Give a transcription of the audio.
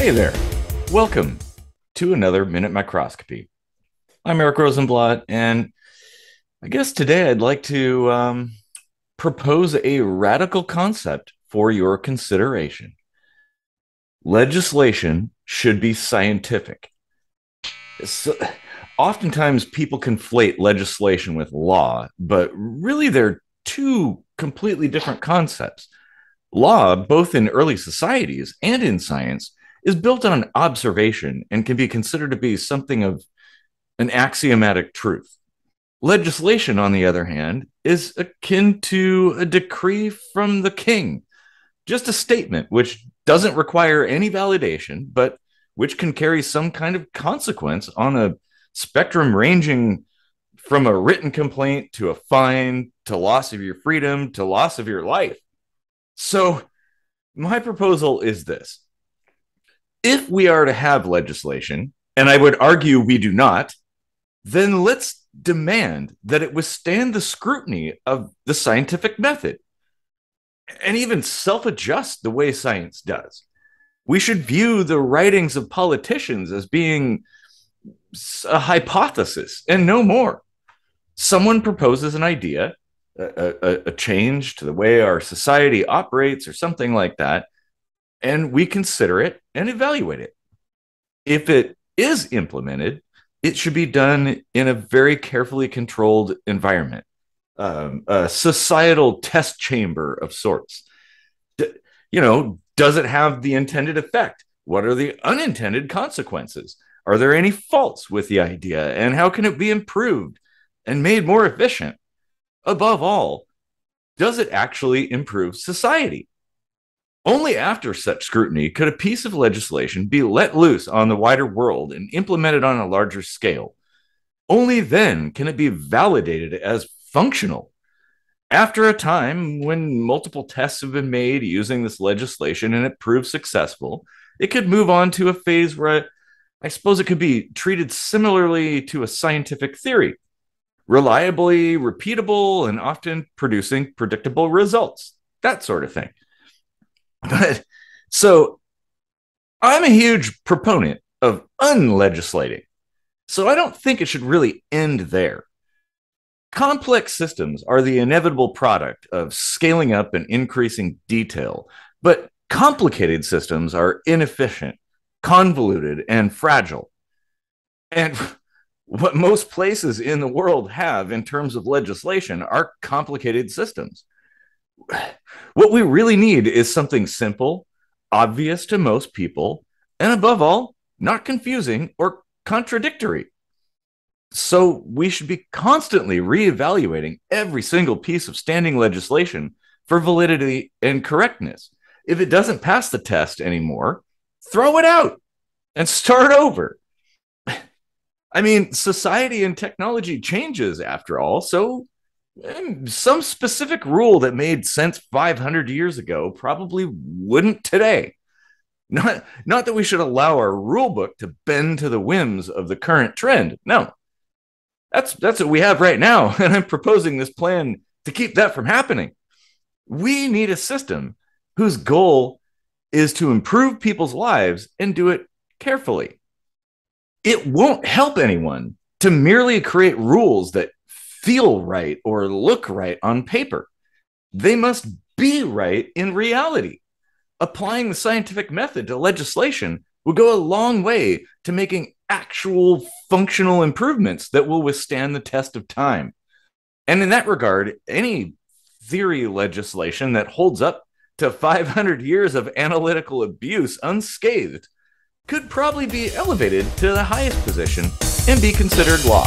Hey there. Welcome to another Minute Microscopy. I'm Eric Rosenblatt, and I guess today I'd like to propose a radical concept for your consideration. Legislation should be scientific. So, oftentimes people conflate legislation with law, but really they're two completely different concepts. Law, both in early societies and in science, is built on observation and can be considered to be something of an axiomatic truth. Legislation, on the other hand, is akin to a decree from the king, just a statement which doesn't require any validation, but which can carry some kind of consequence on a spectrum ranging from a written complaint to a fine to loss of your freedom to loss of your life. So, my proposal is this. If we are to have legislation, and I would argue we do not, then let's demand that it withstand the scrutiny of the scientific method and even self-adjust the way science does. We should view the writings of politicians as being a hypothesis and no more. Someone proposes an idea, a change to the way our society operates or something like that, and we consider it and evaluate it. If it is implemented, it should be done in a very carefully controlled environment, a societal test chamber of sorts. Does it have the intended effect? What are the unintended consequences? Are there any faults with the idea? And how can it be improved and made more efficient? Above all, does it actually improve society? Only after such scrutiny could a piece of legislation be let loose on the wider world and implemented on a larger scale. Only then can it be validated as functional. After a time when multiple tests have been made using this legislation and it proves successful, it could move on to a phase where I suppose it could be treated similarly to a scientific theory, reliably repeatable and often producing predictable results, that sort of thing. But so I'm a huge proponent of unlegislating. So I don't think it should really end there. Complex systems are the inevitable product of scaling up and increasing detail, but complicated systems are inefficient, convoluted, and fragile. And what most places in the world have in terms of legislation are complicated systems. What we really need is something simple, obvious to most people, and above all, not confusing or contradictory. So we should be constantly reevaluating every single piece of standing legislation for validity and correctness. If it doesn't pass the test anymore, throw it out and start over. I mean, society and technology changes after all, so some specific rule that made sense 500 years ago probably wouldn't today. Not that we should allow our rule book to bend to the whims of the current trend. No, that's what we have right now, and I'm proposing this plan to keep that from happening. We need a system whose goal is to improve people's lives and do it carefully. It won't help anyone to merely create rules that feel right or look right on paper. They must be right in reality. Applying the scientific method to legislation will go a long way to making actual functional improvements that will withstand the test of time. And in that regard, any theory legislation that holds up to 500 years of analytical abuse unscathed could probably be elevated to the highest position and be considered law.